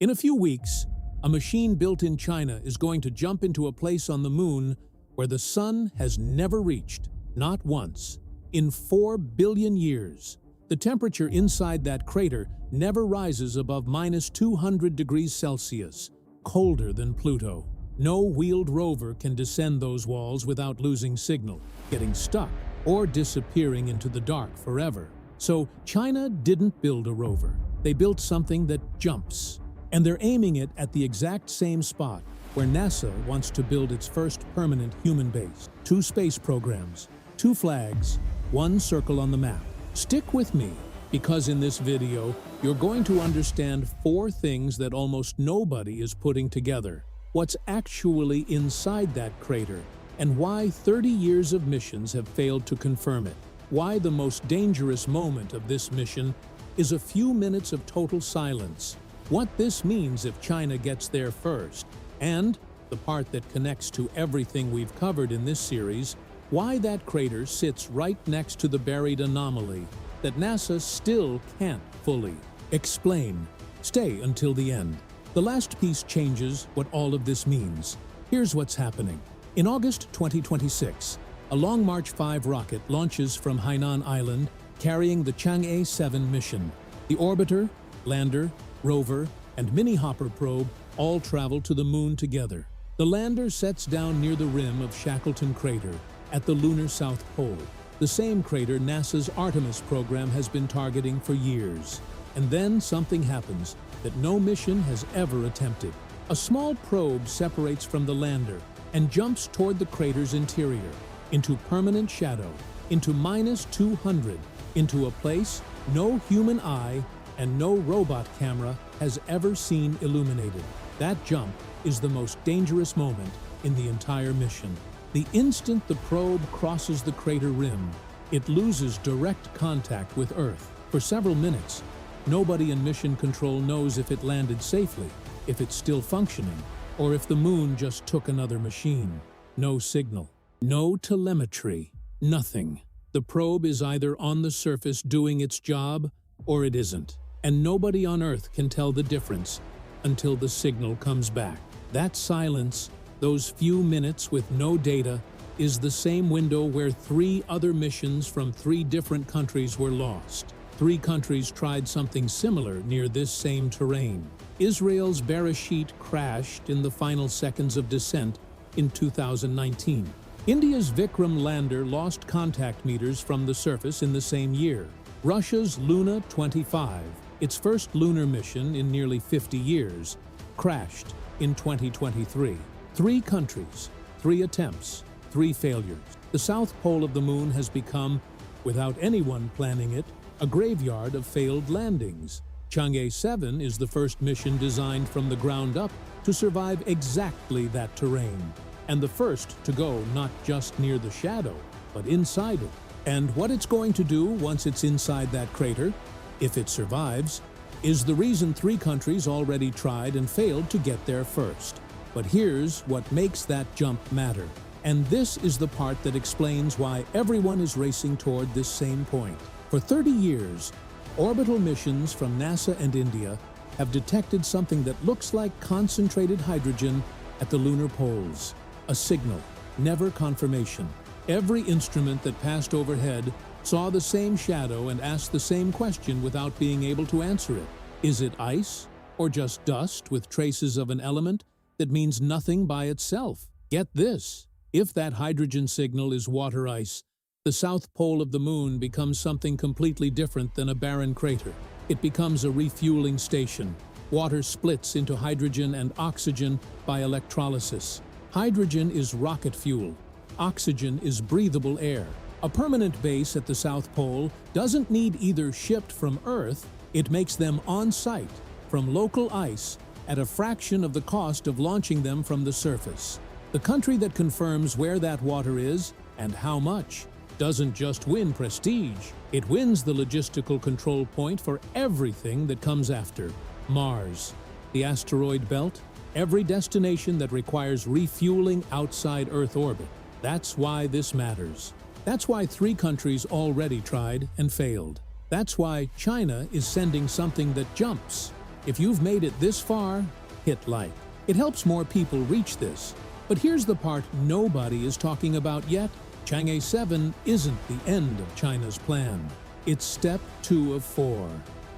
In a few weeks, a machine built in China is going to jump into a place on the moon where the sun has never reached, not once, in 4 billion years. The temperature inside that crater never rises above -200 degrees Celsius, colder than Pluto. No wheeled rover can descend those walls without losing signal, getting stuck, or disappearing into the dark forever. So China didn't build a rover. They built something that jumps. And they're aiming it at the exact same spot where NASA wants to build its first permanent human base. 2 space programs, 2 flags, 1 circle on the map. Stick with me, because in this video, you're going to understand 4 things that almost nobody is putting together. What's actually inside that crater, and why 30 years of missions have failed to confirm it. Why the most dangerous moment of this mission is a few minutes of total silence. What this means if China gets there first, and the part that connects to everything we've covered in this series, why that crater sits right next to the buried anomaly that NASA still can't fully explain. Stay until the end. The last piece changes what all of this means. Here's what's happening. In August 2026, a Long March 5 rocket launches from Hainan Island carrying the Chang'e 7 mission. The orbiter, lander, rover, and mini-hopper probe all travel to the moon together. The lander sets down near the rim of Shackleton Crater at the lunar South Pole, the same crater NASA's Artemis program has been targeting for years. And then something happens that no mission has ever attempted. A small probe separates from the lander and jumps toward the crater's interior, into permanent shadow, into -200, into a place no human eye and no robot camera has ever seen illuminated. That jump is the most dangerous moment in the entire mission. The instant the probe crosses the crater rim, it loses direct contact with Earth. For several minutes, nobody in mission control knows if it landed safely, if it's still functioning, or if the moon just took another machine. No signal, no telemetry, nothing. The probe is either on the surface doing its job, or it isn't. And nobody on Earth can tell the difference until the signal comes back. That silence, those few minutes with no data, is the same window where 3 other missions from 3 different countries were lost. 3 countries tried something similar near this same terrain. Israel's Bereshit crashed in the final seconds of descent in 2019. India's Vikram lander lost contact meters from the surface in the same year. Russia's Luna 25, its first lunar mission in nearly 50 years, crashed in 2023. 3 countries, 3 attempts, 3 failures. The South Pole of the moon has become, without anyone planning it, a graveyard of failed landings. Chang'e 7 is the first mission designed from the ground up to survive exactly that terrain, and the first to go not just near the shadow, but inside it. And what it's going to do once it's inside that crater, if it survives, is the reason 3 countries already tried and failed to get there first. But here's what makes that jump matter. And this is the part that explains why everyone is racing toward this same point. For 30 years, orbital missions from NASA and India have detected something that looks like concentrated hydrogen at the lunar poles. A signal, never confirmation. Every instrument that passed overhead saw the same shadow and asked the same question without being able to answer it. Is it ice, or just dust with traces of an element that means nothing by itself? Get this, if that hydrogen signal is water ice, the south pole of the moon becomes something completely different than a barren crater. It becomes a refueling station. Water splits into hydrogen and oxygen by electrolysis. Hydrogen is rocket fuel. Oxygen is breathable air. A permanent base at the South Pole doesn't need either shipped from Earth, it makes them on-site, from local ice, at a fraction of the cost of launching them from the surface. The country that confirms where that water is, and how much, doesn't just win prestige, it wins the logistical control point for everything that comes after. Mars, the asteroid belt, every destination that requires refueling outside Earth orbit. That's why this matters. That's why 3 countries already tried and failed. That's why China is sending something that jumps. If you've made it this far, hit like. It helps more people reach this. But here's the part nobody is talking about yet. Chang'e 7 isn't the end of China's plan. It's step 2 of 4.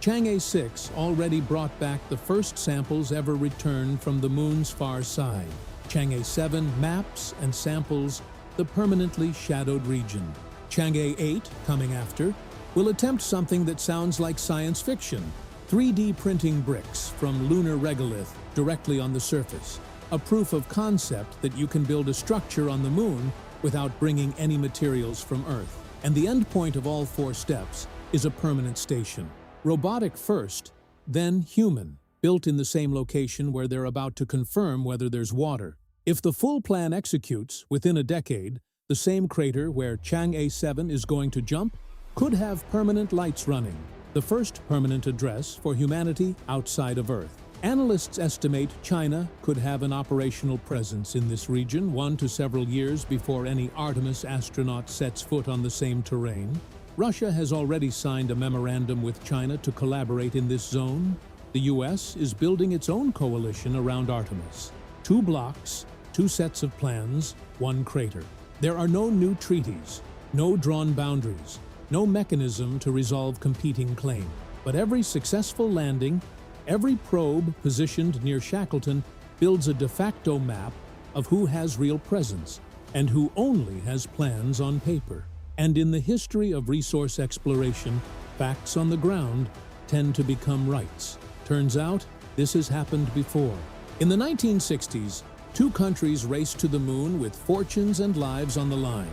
Chang'e 6 already brought back the first samples ever returned from the moon's far side. Chang'e 7 maps and samples the permanently shadowed region. Chang'e 8, coming after, will attempt something that sounds like science fiction: 3D printing bricks from lunar regolith directly on the surface, a proof of concept that you can build a structure on the moon without bringing any materials from Earth. And the end point of all 4 steps is a permanent station. Robotic first, then human, built in the same location where they're about to confirm whether there's water. If the full plan executes within a decade, the same crater where Chang'e 7 is going to jump could have permanent lights running, the first permanent address for humanity outside of Earth. Analysts estimate China could have an operational presence in this region 1 to several years before any Artemis astronaut sets foot on the same terrain. Russia has already signed a memorandum with China to collaborate in this zone. The US is building its own coalition around Artemis. 2 blocks, 2 sets of plans, 1 crater. There are no new treaties, no drawn boundaries, no mechanism to resolve competing claims. But every successful landing, every probe positioned near Shackleton builds a de facto map of who has real presence and who only has plans on paper. And in the history of resource exploration, facts on the ground tend to become rights. Turns out, this has happened before. In the 1960s, 2 countries raced to the moon with fortunes and lives on the line.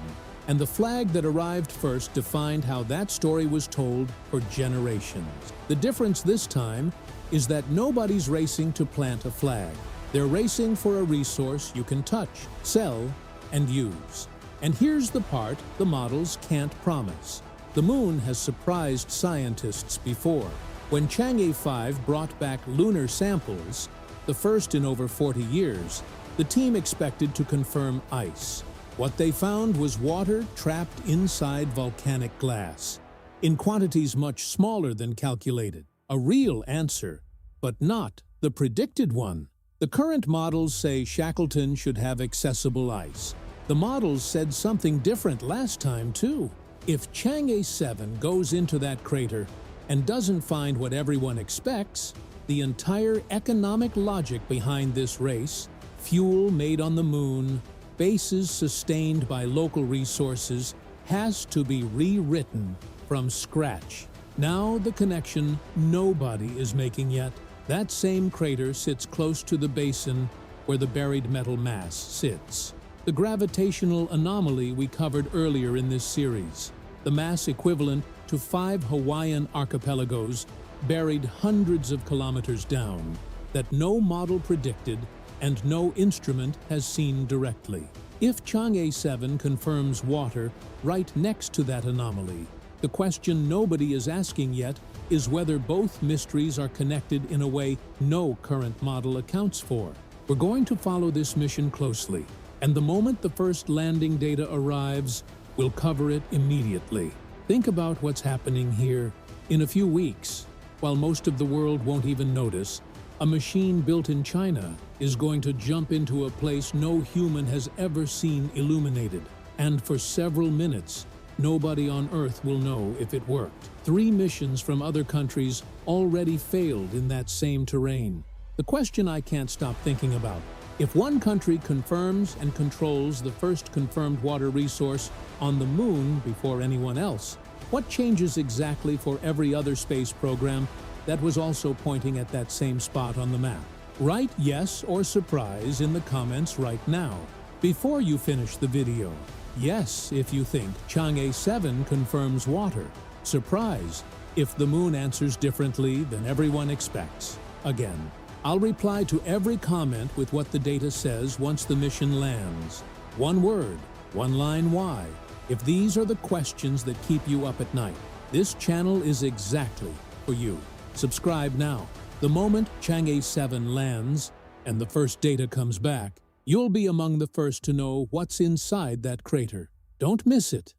And the flag that arrived first defined how that story was told for generations. The difference this time is that nobody's racing to plant a flag. They're racing for a resource you can touch, sell, and use. And here's the part the models can't promise. The moon has surprised scientists before. When Chang'e 5 brought back lunar samples, the first in over 40 years, the team expected to confirm ice. What they found was water trapped inside volcanic glass, in quantities much smaller than calculated. A real answer, but not the predicted one. The current models say Shackleton should have accessible ice. The models said something different last time, too. If Chang'e 7 goes into that crater and doesn't find what everyone expects, the entire economic logic behind this race, fuel made on the moon, bases sustained by local resources, has to be rewritten from scratch. Now the connection nobody is making yet. That same crater sits close to the basin where the buried metal mass sits. The gravitational anomaly we covered earlier in this series, the mass equivalent to 5 Hawaiian archipelagos buried hundreds of kilometers down, that no model predicted and no instrument has seen directly. If Chang'e 7 confirms water right next to that anomaly, the question nobody is asking yet is whether both mysteries are connected in a way no current model accounts for. We're going to follow this mission closely, and the moment the first landing data arrives, we'll cover it immediately. Think about what's happening here. In a few weeks, while most of the world won't even notice, a machine built in China is going to jump into a place no human has ever seen illuminated, and for several minutes, nobody on Earth will know if it worked. 3 missions from other countries already failed in that same terrain. The question I can't stop thinking about: if one country confirms and controls the first confirmed water resource on the moon before anyone else, what changes exactly for every other space program that was also pointing at that same spot on the map? Write yes or surprise in the comments right now, before you finish the video. Yes if you think Chang'e 7 confirms water. Surprise if the moon answers differently than everyone expects. Again, I'll reply to every comment with what the data says once the mission lands. One word, one line why. If these are the questions that keep you up at night, this channel is exactly for you. Subscribe now. The moment Chang'e 7 lands and the first data comes back, you'll be among the first to know what's inside that crater. Don't miss it.